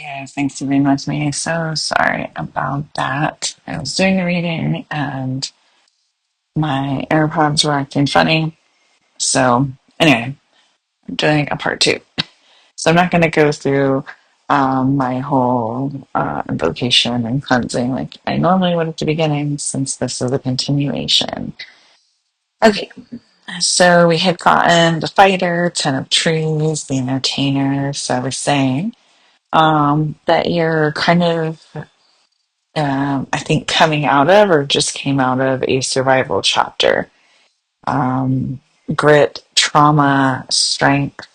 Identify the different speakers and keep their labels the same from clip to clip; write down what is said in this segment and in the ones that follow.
Speaker 1: guys, thanks for being with me. So sorry about that. I was doing the reading and my AirPods were acting funny. So anyway, I'm doing a part two. So I'm not going to go through my whole invocation and cleansing like I normally would at the beginning, since this is a continuation. Okay, so we had gotten the fighter, 10 of trees, the entertainer. So I was saying that you're kind of I think coming out of or just came out of a survival chapter. Um, Grit, trauma, strength.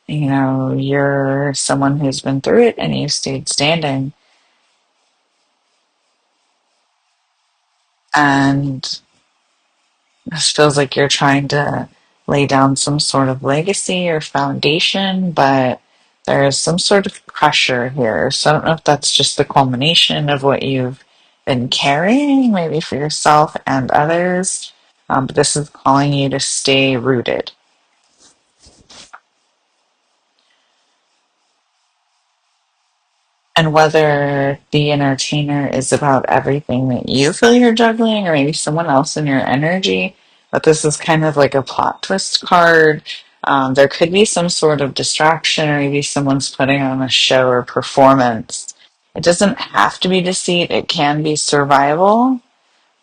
Speaker 1: You're someone who's been through it and you stayed standing. And this feels like you're trying to lay down some sort of legacy or foundation, but there's some sort of pressure here. So I don't know if that's just the culmination of what you've been carrying, maybe for yourself and others. But this is calling you to stay rooted. And whether the entertainer is about everything that you feel you're juggling, or maybe someone else in your energy, but this is kind of like a plot twist card. There could be some sort of distraction, or maybe someone's putting on a show or performance. It doesn't have to be deceit, it can be survival,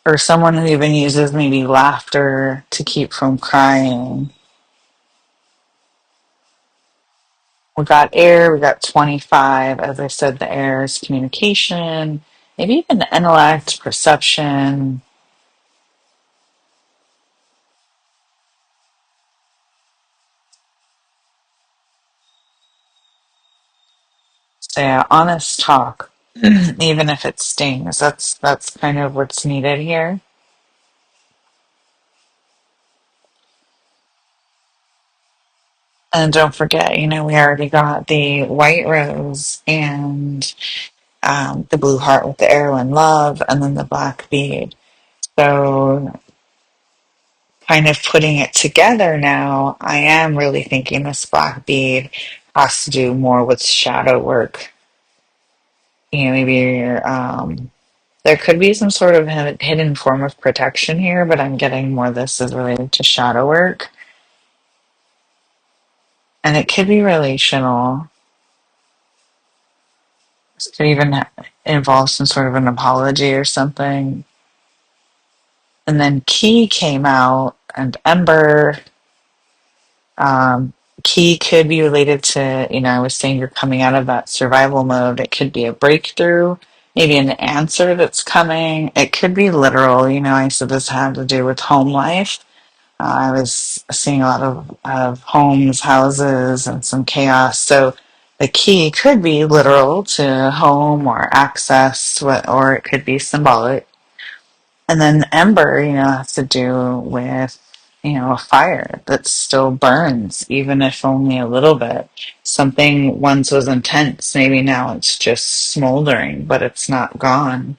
Speaker 1: or someone who even uses maybe laughter to keep from crying. We got air, we got 25. As I said, the air is communication, maybe even intellect, perception. So yeah, honest talk, even if it stings. That's kind of what's needed here. And don't forget, we already got the white rose and the blue heart with the arrow and love, and then the black bead. So kind of putting it together now, I am really thinking this black bead has to do more with shadow work. Maybe there could be some sort of hidden form of protection here, but I'm getting more this is related to shadow work. And it could be relational. This could even involve some sort of an apology or something. And then Key came out, and Ember. Um, Key could be related to, I was saying you're coming out of that survival mode. It could be a breakthrough, maybe an answer that's coming. It could be literal. I said this had to do with home life. I was seeing a lot of homes, houses, and some chaos. So the key could be literal to home or access, or it could be symbolic. And then ember, has to do with, a fire that still burns, even if only a little bit. Something once was intense, maybe now it's just smoldering, but it's not gone.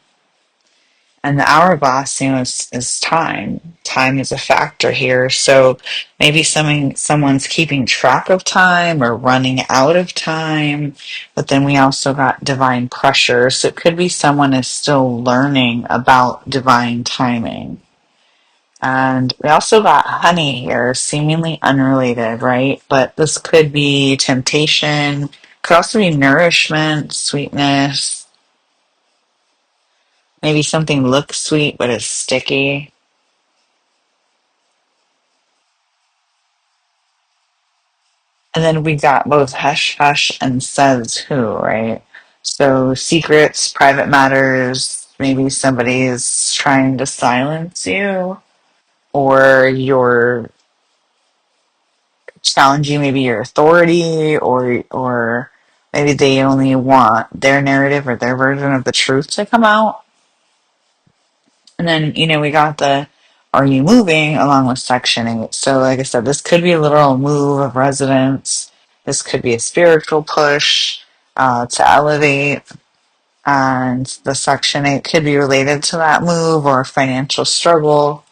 Speaker 1: And the hourglass, is time. Time is a factor here. So maybe someone's keeping track of time or running out of time. But then we also got divine pressure. So it could be someone is still learning about divine timing. And we also got honey here, seemingly unrelated, right? But this could be temptation, could also be nourishment, sweetness. Maybe something looks sweet but is sticky. And then we got both hush hush and says who, right? So secrets, private matters, maybe somebody is trying to silence you, or you're challenging maybe your authority, or maybe they only want their narrative or their version of the truth to come out. And then, we got the are you moving along with section 8. So like I said, this could be a literal move of residence. This could be a spiritual push to elevate. And the section 8 could be related to that move or financial struggle.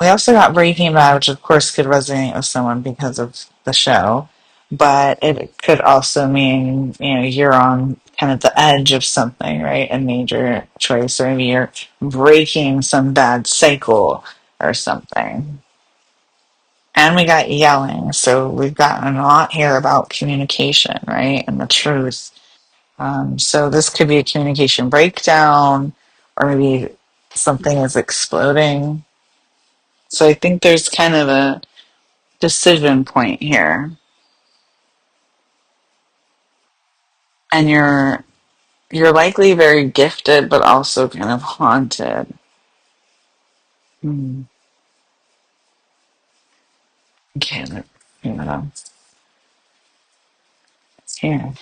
Speaker 1: We also got Breaking Bad, which of course could resonate with someone because of the show. but it could also mean, you're on kind of the edge of something, right? A major choice, or maybe you're breaking some bad cycle or something. And we got yelling, so we've gotten a lot here about communication, right? And the truth. So this could be a communication breakdown, or maybe something is exploding. So I think there's kind of a decision point here. And you're likely very gifted, but also kind of haunted. Hmm. Okay, you know, it's here.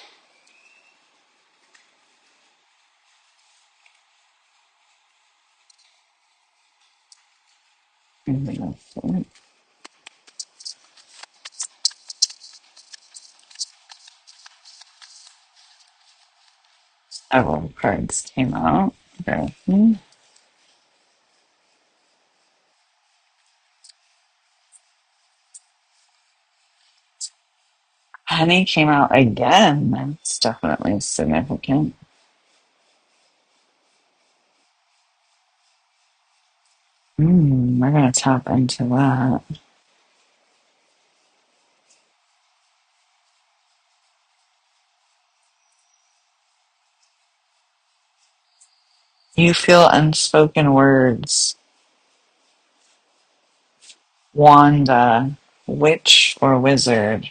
Speaker 1: Several cards came out. Okay. Honey came out again. That's definitely significant. We're gonna tap into that. You feel unspoken words. Wanda, witch or wizard.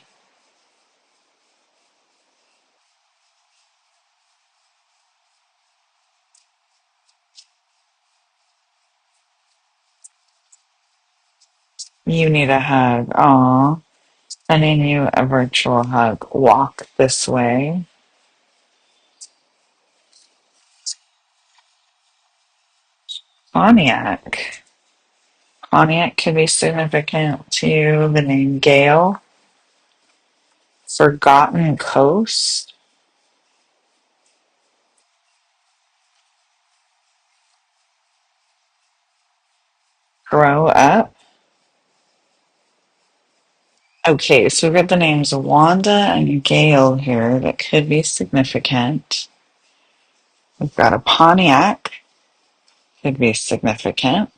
Speaker 1: You need a hug. Aw. Sending you a virtual hug. Walk this way. Cognac. Cognac could be significant to you. The name Gale. Forgotten Coast. Grow up. Okay, so we've got the names Wanda and Gale here that could be significant. We've got a Pontiac, could be significant.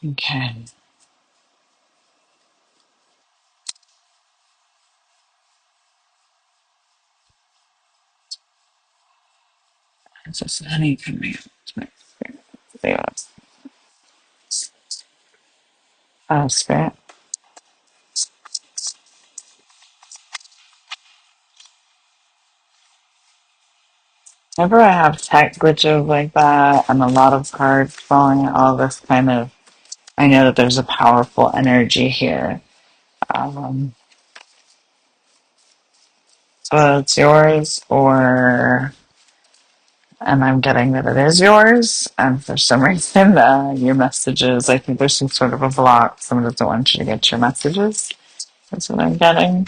Speaker 1: Okay, is this honey coming out? There. Spirit. Whenever I have tech glitches like that and a lot of cards falling, all this kind of, I know that there's a powerful energy here. Um, so it's yours, or, and I'm getting that it is yours, and for some reason, your messages, I think there's some sort of a block. Someone doesn't want you to get your messages. That's what I'm getting.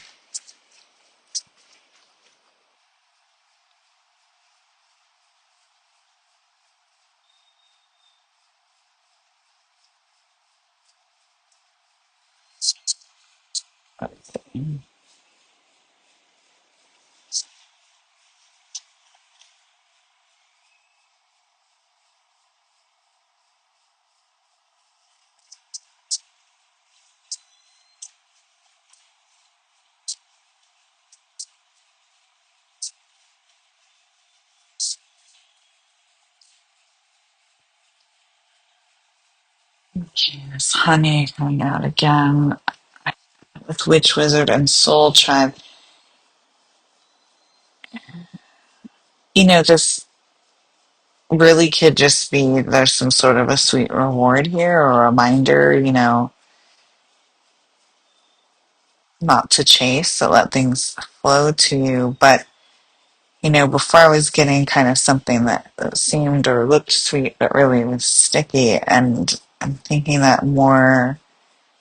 Speaker 1: Let's see. Okay, this honey coming out again with Witch Wizard and Soul Tribe. This really could just be there's some sort of a sweet reward here or a reminder, not to chase, to let things flow to you. But, before I was getting kind of something that seemed or looked sweet, but really was sticky. And I'm thinking that more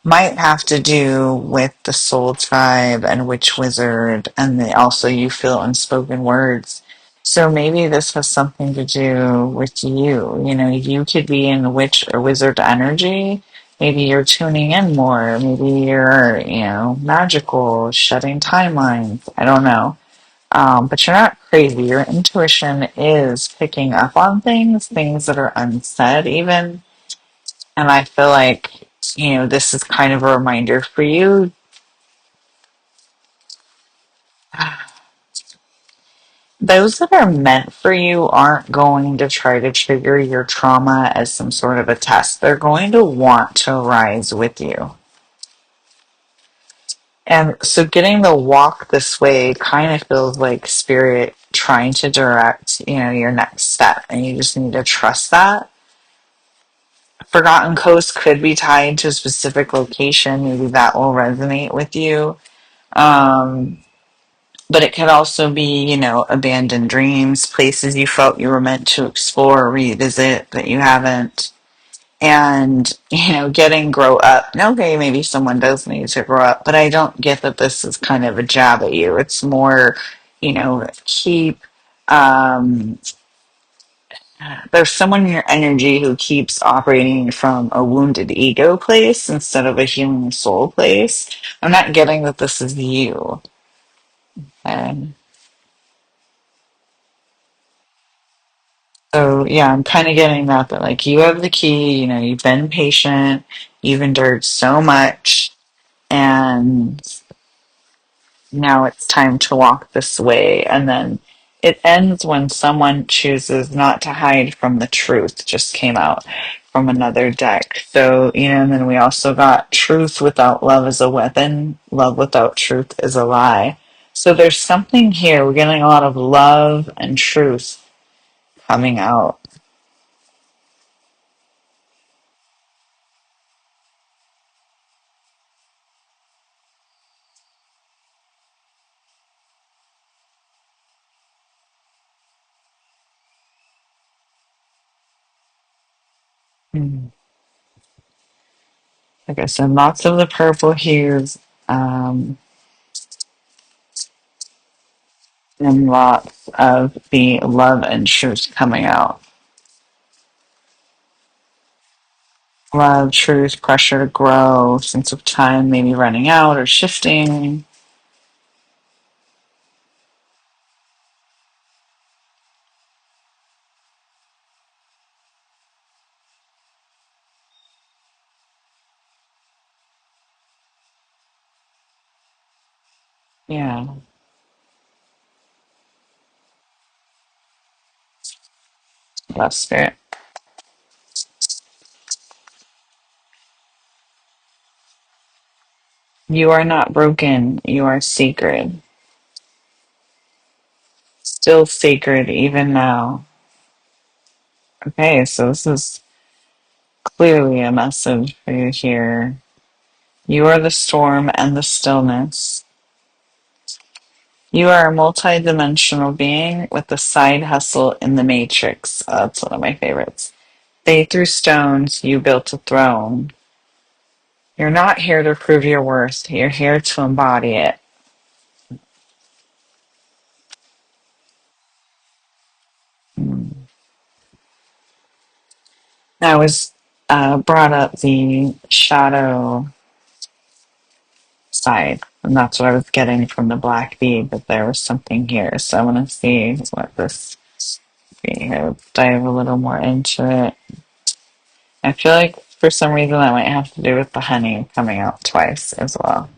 Speaker 1: might have to do with the soul tribe and witch wizard, and also you feel unspoken words. So maybe this has something to do with you. You know, you could be in witch or wizard energy. Maybe you're tuning in more. Maybe you're, magical, shutting timelines. I don't know. But you're not crazy. Your intuition is picking up on things that are unsaid, even. And I feel like, this is kind of a reminder for you. Those that are meant for you aren't going to try to trigger your trauma as some sort of a test. They're going to want to rise with you. And so getting to walk this way kind of feels like spirit trying to direct, your next step. And you just need to trust that. Forgotten Coast could be tied to a specific location. Maybe that will resonate with you. Um, but it could also be, abandoned dreams, places you felt you were meant to explore or revisit that you haven't. And, getting grow up. Okay, maybe someone does need to grow up, but I don't get that this is kind of a jab at you. It's more, keep, um, there's someone in your energy who keeps operating from a wounded ego place instead of a healing soul place. I'm not getting that this is you. And so, yeah, I'm kind of getting that like you have the key, you've been patient, you've endured so much, and now it's time to walk this way. And then it ends when someone chooses not to hide from the truth, just came out from another deck. So, and then we also got truth without love is a weapon, love without truth is a lie. So there's something here. We're getting a lot of love and truth coming out. Hmm. Like I said, lots of the purple hues, um, and lots of the love and truth coming out. Love, truth, pressure to grow, sense of time maybe running out or shifting. Yeah, love spirit. You are not broken. You are sacred. Still sacred even now. Okay, so this is clearly a message for you here. You are the storm and the stillness. You are a multi-dimensional being with a side hustle in the matrix. That's one of my favorites. They threw stones, you built a throne. You're not here to prove your worth. You're here to embody it. Mm. I was brought up the shadow side, and that's what I was getting from the black bead, but there was something here. So I want to see what this be. I'll dive a little more into it. I feel like for some reason that might have to do with the honey coming out twice as well.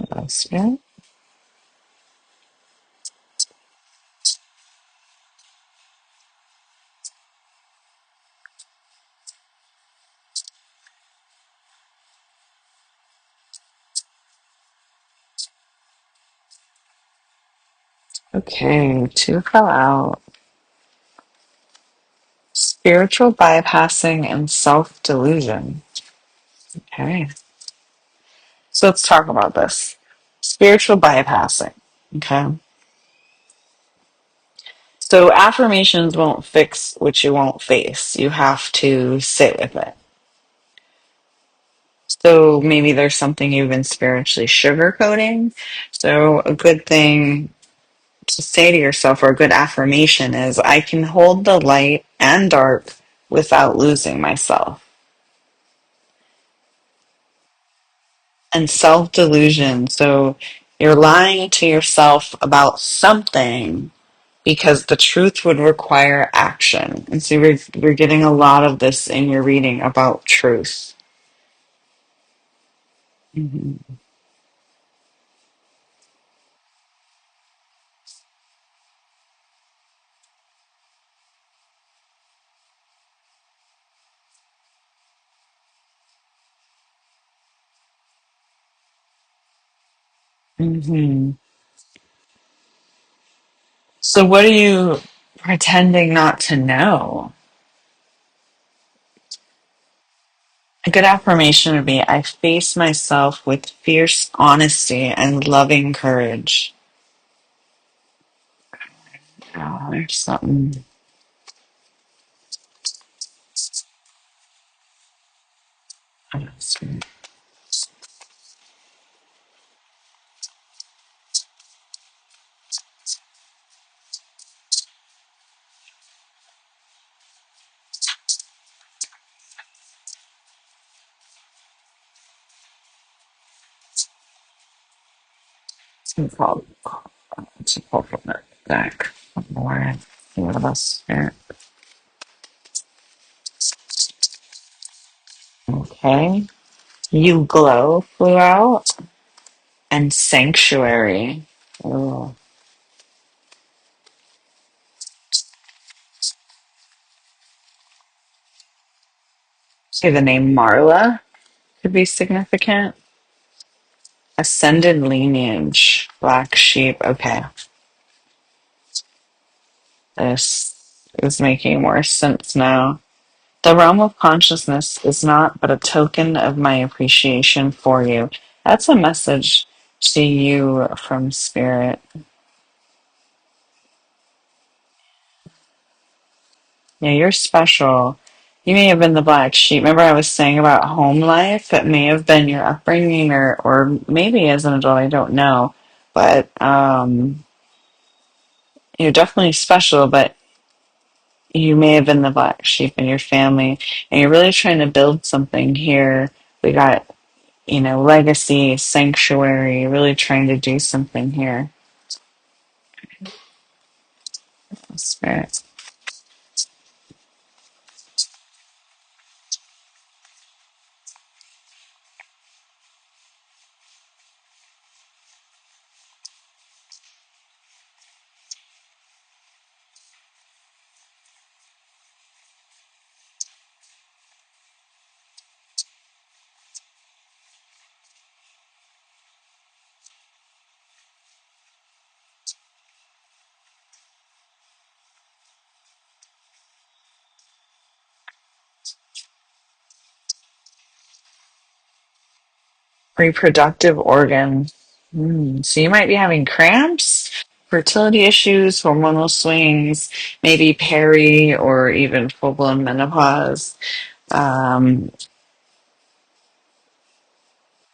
Speaker 1: That's it. Okay, two fell out. Spiritual bypassing and self delusion. Okay, so let's talk about this. Spiritual bypassing. Okay, so affirmations won't fix what you won't face. You have to sit with it. So maybe there's something you've been spiritually sugarcoating. So a good thing to say to yourself, or a good affirmation, is I can hold the light and dark without losing myself. And self delusion. So you're lying to yourself about something because the truth would require action. And so we're getting a lot of this in your reading about truth. Hmm. Hmm. So what are you pretending not to know? A good affirmation would be I face myself with fierce honesty and loving courage. Oh, there's something. It's called. It's a pull from it back. More. What of us here? Okay. You glow flew out and sanctuary. Oh. See, the name Marla could be significant. Ascended lineage, black sheep. Okay, this is making more sense now. The realm of consciousness is not but a token of my appreciation for you. That's a message to you from spirit. Yeah, you're special. You may have been the black sheep. Remember, I was saying about home life? It may have been your upbringing, or maybe as an adult, I don't know. But you're definitely special, but you may have been the black sheep in your family, and you're really trying to build something here. We got, legacy, sanctuary, really trying to do something here. Spirit. Reproductive organ. So you might be having cramps, fertility issues, hormonal swings, maybe peri or even full blown menopause. Um,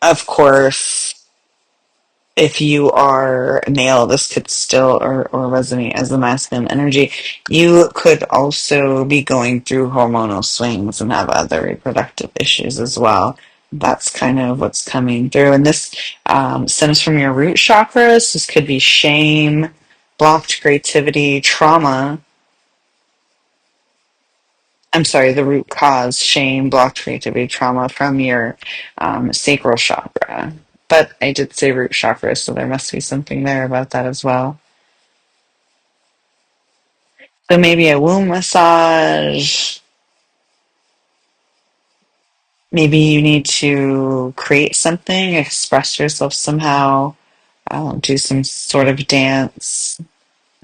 Speaker 1: of course, if you are a male, this could still or resonate as the masculine energy. You could also be going through hormonal swings and have other reproductive issues as well. That's kind of what's coming through. And this stems from your root chakras. This could be shame, blocked creativity, trauma. I'm sorry, the root cause, shame, blocked creativity, trauma from your sacral chakra. But I did say root chakra, so there must be something there about that as well. So maybe a womb massage. Maybe you need to create something, express yourself somehow, do some sort of dance.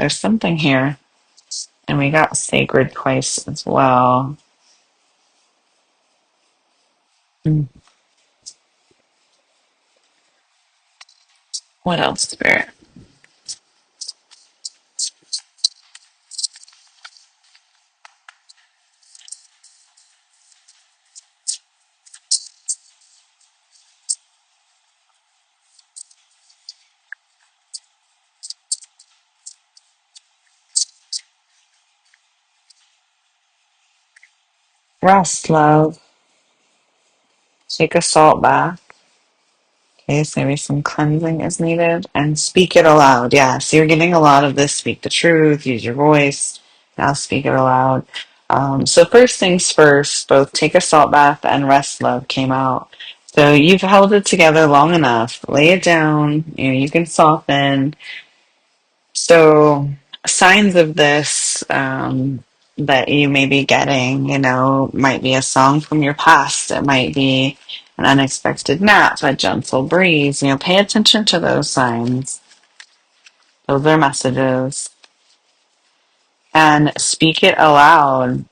Speaker 1: There's something here. And we got sacred place as well. Mm. What else, Spirit? Rest, love. Take a salt bath. Okay, so maybe some cleansing is needed. And speak it aloud. Yeah, so you're getting a lot of this. Speak the truth, use your voice. Now speak it aloud. So first things first, both take a salt bath and rest, love came out. So you've held it together long enough. Lay it down. You can soften. So, signs of this that you may be getting, might be a song from your past. It might be an unexpected nap, a gentle breeze. Pay attention to those signs. Those are messages. And speak it aloud.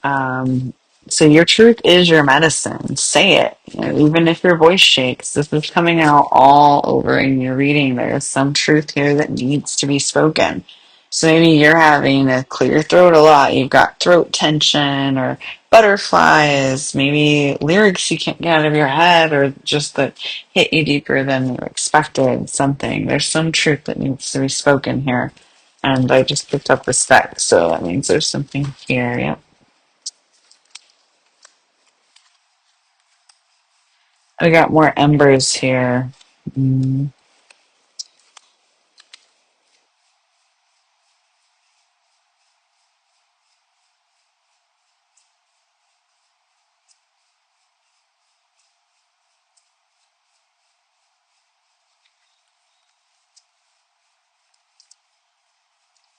Speaker 1: Um, so your truth is your medicine. Say it. Even if your voice shakes, this is coming out all over in your reading. There is some truth here that needs to be spoken. So maybe you're having to clear your throat a lot. You've got throat tension or butterflies, maybe lyrics you can't get out of your head or just that hit you deeper than you expected. Something. There's some truth that needs to be spoken here. And I just picked up respect, so that means there's something here. Yep. We got more embers here. Mm.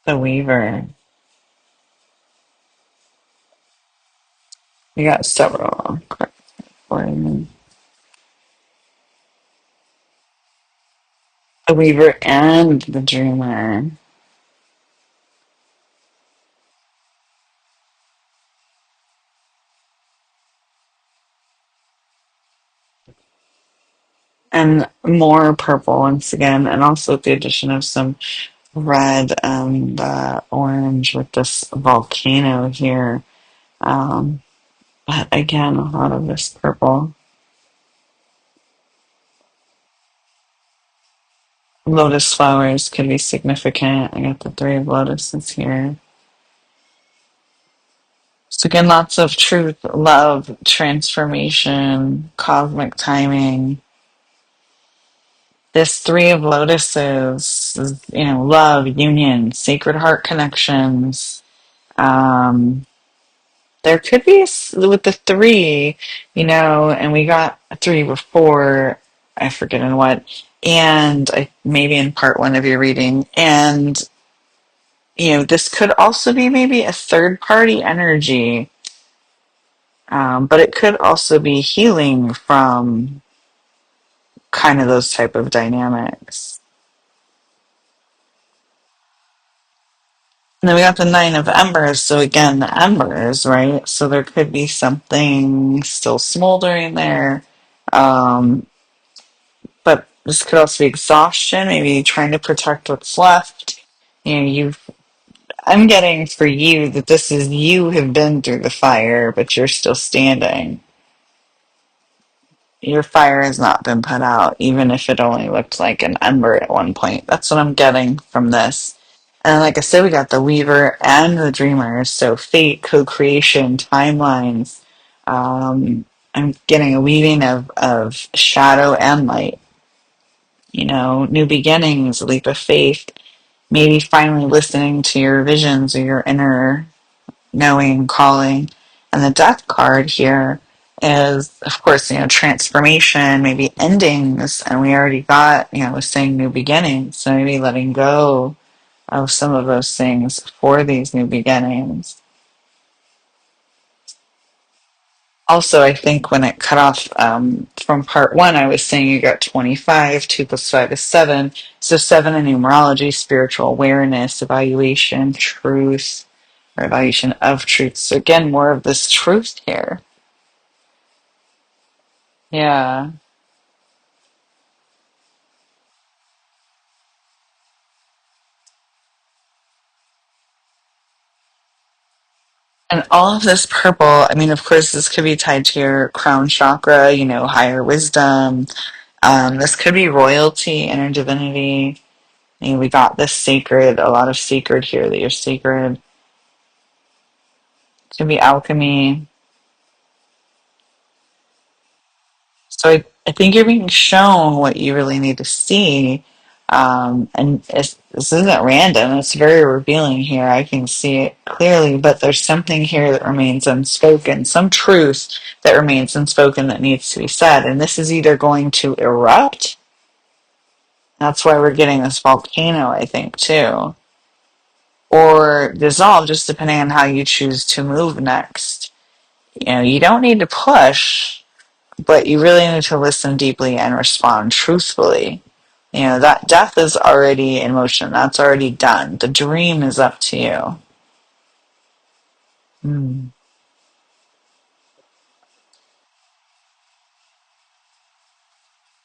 Speaker 1: The Weaver. We got several. The Weaver and the Dreamer. And more purple once again, and also the addition of some red and orange with this volcano here. Um, but again, a lot of this purple. Lotus flowers could be significant. I got the three of lotuses here. So again, lots of truth, love, transformation, cosmic timing. This three of lotuses, love, union, sacred heart connections. Um, there could be with the three, and we got a three before, I forget in what, and maybe in part one of your reading, and this could also be maybe a third party energy, but it could also be healing from kind of those type of dynamics. And then we got the Nine of Embers. So again, the embers, right? So there could be something still smoldering there. Um, but this could also be exhaustion, maybe trying to protect what's left. I'm getting for you that this is you have been through the fire, but you're still standing. Your fire has not been put out, even if it only looked like an ember at one point. That's what I'm getting from this. And like I said, we got the Weaver and the Dreamer. So fate, co-creation, timelines. I'm getting a weaving of shadow and light. New beginnings, leap of faith. Maybe finally listening to your visions or your inner knowing, calling. And the death card here is, of course, transformation, maybe endings. And we already got, was saying new beginnings. So maybe letting go of some of those things for these new beginnings. Also, I think when it cut off from part one, I was saying you got 25, 2 plus 5 is 7. So 7 in numerology, spiritual awareness, evaluation, truth, or evaluation of truth. So again, more of this truth here. Yeah. And all of this purple, I mean, of course, this could be tied to your crown chakra, higher wisdom. This could be royalty, inner divinity. I mean, we got this sacred, a lot of sacred here that you're sacred. Could be alchemy. So I think you're being shown what you really need to see. And this isn't random. It's very revealing here. I can see it clearly, but there's something here that remains unspoken, some truth that remains unspoken that needs to be said. And this is either going to erupt. That's why we're getting this volcano, I think, too, or dissolve, just depending on how you choose to move next. You don't need to push, but you really need to listen deeply and respond truthfully. That death is already in motion. That's already done. The dream is up to you. Hmm.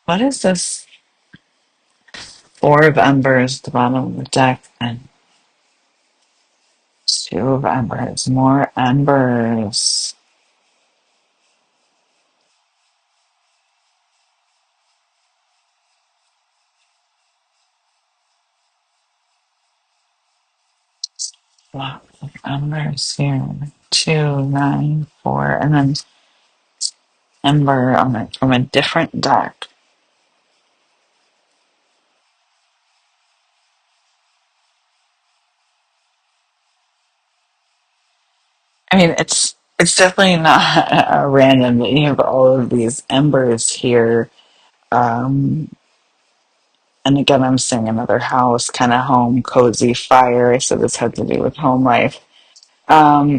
Speaker 1: What is this? Four of embers at the bottom of the deck, and two of embers. More embers. Lots of embers here. Two, nine, four, and then ember on it from a different deck. I mean, it's definitely not random that you have all of these embers here. Um, and again, I'm seeing another house, kind of home, cozy, fire. So this had to do with home life.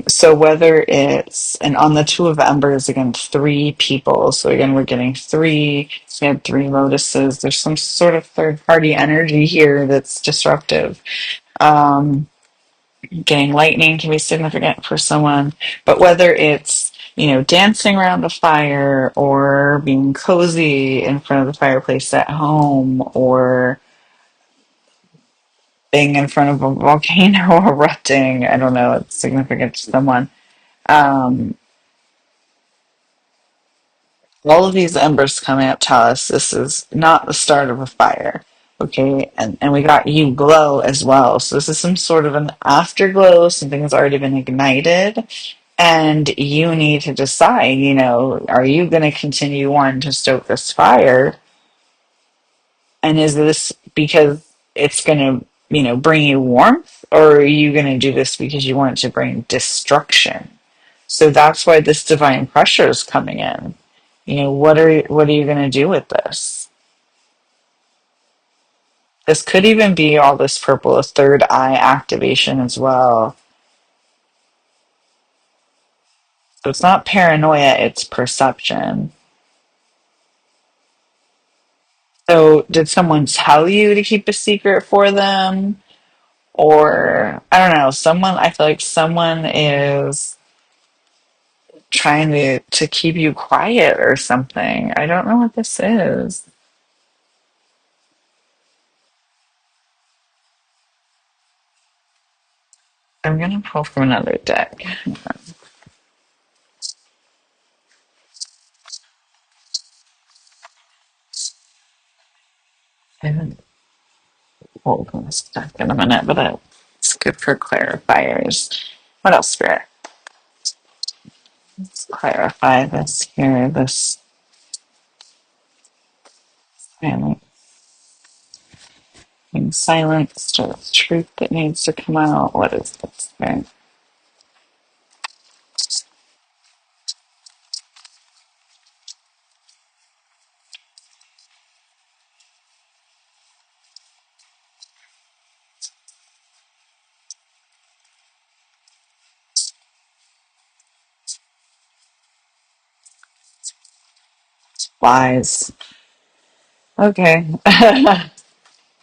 Speaker 1: So whether it's, and on the two of embers, again, three people. So again, we're getting three, we had three lotuses. There's some sort of third party energy here that's disruptive. Um, Getting lightning can be significant for someone, but whether it's, dancing around a fire or being cozy in front of the fireplace at home or being in front of a volcano erupting, I don't know, it's significant to someone. Um, all of these embers coming up tell us this is not the start of a fire. Okay, and we got you glow as well. So this is some sort of an afterglow. Something has already been ignited, and you need to decide. Are you going to continue on to stoke this fire, and is this because it's going to, bring you warmth, or are you going to do this because you want it to bring destruction? So that's why this divine pressure is coming in. What are you going to do with this? This could even be all this purple, a third eye activation as well. So it's not paranoia, it's perception. So did someone tell you to keep a secret for them? Or I don't know, I feel like someone is trying to keep you quiet or something. I don't know what this is. I'm gonna pull from another deck. I haven't pulled from this deck in a minute, but it's good for clarifiers. What else, Spirit? Let's clarify this here. This silent being silenced, or the truth that needs to come out. What is this, Spirit? Lies. Okay.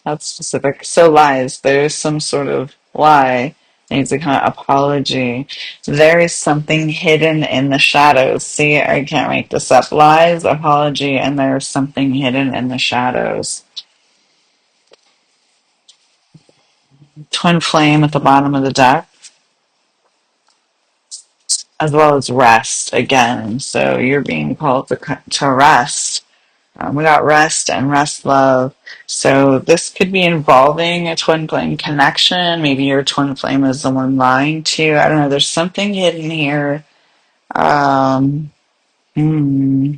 Speaker 1: That's specific. So lies. There's some sort of lie. Needs a kind of apology. There is something hidden in the shadows. See, I can't make this up. Lies, apology, and there's something hidden in the shadows. Twin flame at the bottom of the deck, as well as rest again. So you're being called to rest. We got rest and rest love. So this could be involving a twin flame connection. Maybe your twin flame is the one lying to you. I don't know. There's something hidden here. Um, hmm,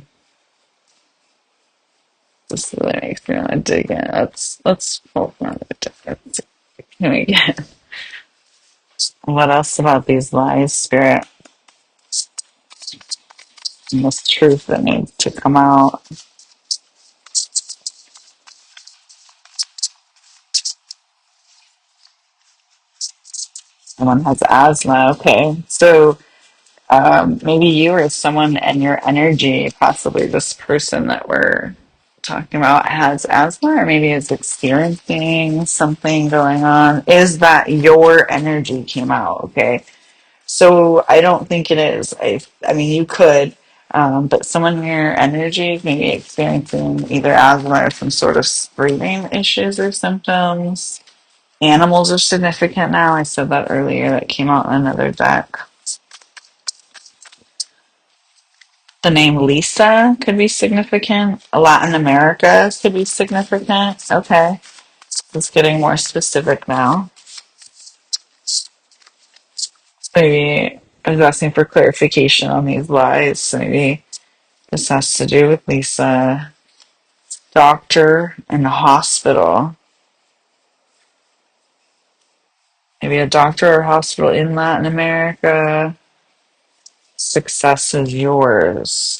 Speaker 1: this really makes me want to dig in. Let's hold on. Let's see. Can we get what else about these lies, spirit, and this truth that needs to come out? Someone has asthma. Okay, so maybe you or someone in your energy, possibly this person that we're talking about, has asthma or maybe is experiencing something going on. Is that your energy came out? Okay. So I don't think it is. I mean, you could, but someone in your energy may be experiencing either asthma or some sort of breathing issues or symptoms. Animals are significant now. I said that earlier. That came out in another deck. The name Lisa could be significant. Latin America could be significant. Okay. It's getting more specific now. Maybe I was asking for clarification on these lies. So maybe this has to do with Lisa. Doctor in the hospital. Maybe a doctor or hospital in Latin America. Success is yours.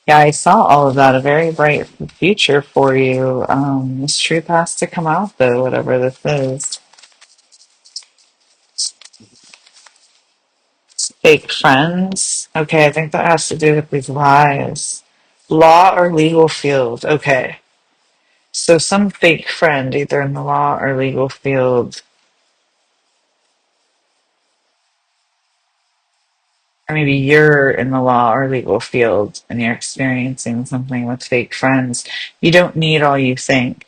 Speaker 1: Yeah, I saw all of that. A very bright future for you. This truth has to come out, though, whatever this is. Fake friends. Okay, I think that has to do with these lies. Law or legal field. Okay. So some fake friend, either in the law or legal field, or maybe you're in the law or legal field and you're experiencing something with fake friends. You don't need all you think.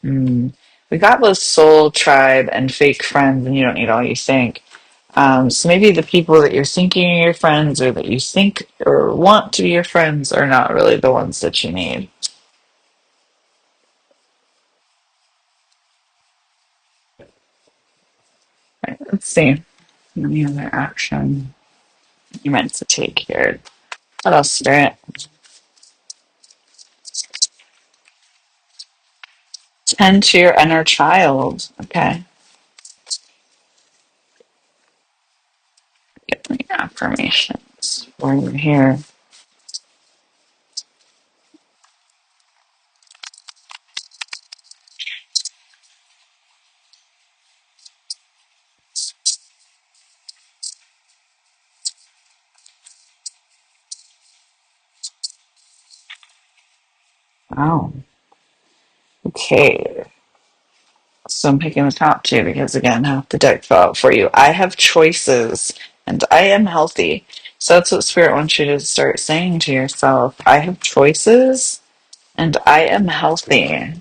Speaker 1: Mm. We got those soul tribe and fake friends, and you don't need all you think. So maybe the people that you're thinking are your friends or that you think or want to be your friends are not really the ones that you need. Right, let's see. Any other action you meant to take here? What else, Spirit? Tend to your inner child. Okay. Get me affirmations while you're here. Wow. Okay. So I'm picking the top two because again, half the deck fell out for you. I have choices and I am healthy. So that's what Spirit wants you to start saying to yourself. I have choices and I am healthy.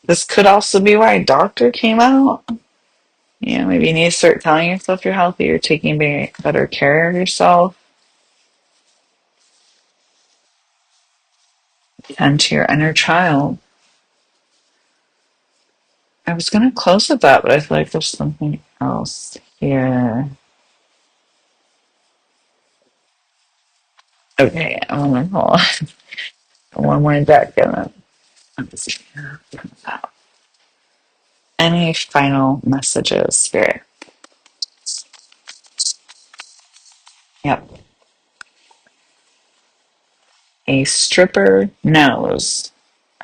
Speaker 1: This could also be why doctor came out. Yeah, maybe you need to start telling yourself you're healthy. You're taking better care of yourself. Tend to your inner child. I was going to close with that, but I feel like there's something else here. Okay, I'm going to hold one more deck and then let's see. Any final messages, Spirit? Yep. A stripper knows.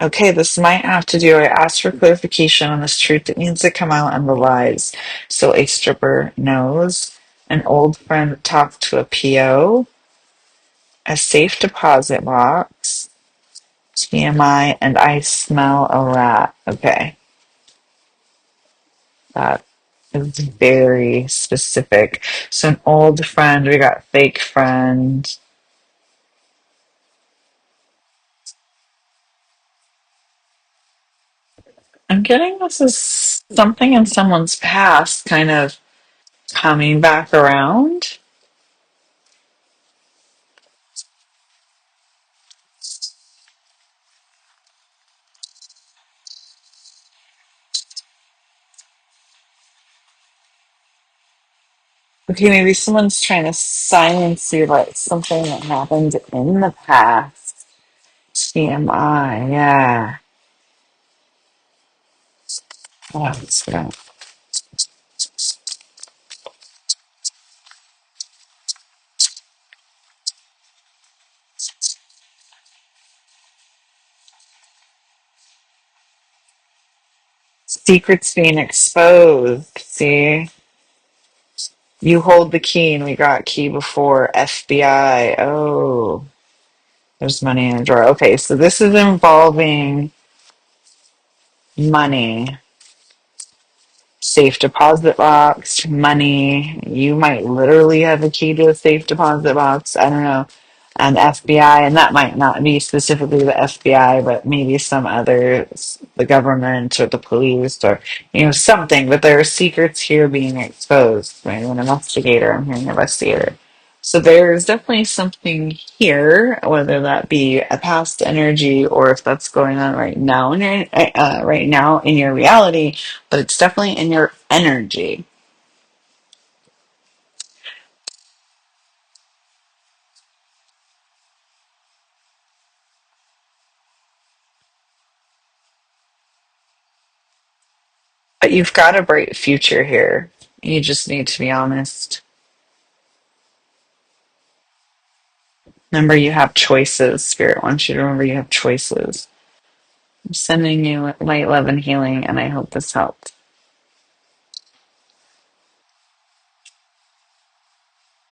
Speaker 1: Okay, this might have to do. I asked for clarification on this truth that needs to come out and the lies. So a stripper knows. an old friend talked to a PO, a safe deposit box, TMI, and I smell a rat. Okay, that is very specific. So an old friend, we got fake friend. I'm getting this is something in someone's past kind of coming back around. Okay, maybe someone's trying to silence you about something that happened in the past. TMI, yeah. Oh, it's good. Secrets being exposed. See? You hold the key, and we got key before FBI. Oh, there's money in a drawer. Okay, so this is involving money. Safe deposit box, money. You might literally have a key to a safe deposit box. I don't know. And FBI, and that might not be specifically the FBI, but maybe some others, the government or the police or something. But there are secrets here being exposed. Right? An investigator. I'm hearing investigator. So there's definitely something here, whether that be a past energy or if that's going on right now in your reality, but it's definitely in your energy. But you've got a bright future here. You just need to be honest. Remember, you have choices. Spirit wants you to remember you have choices. I'm sending you light, love, and healing, and I hope this helped.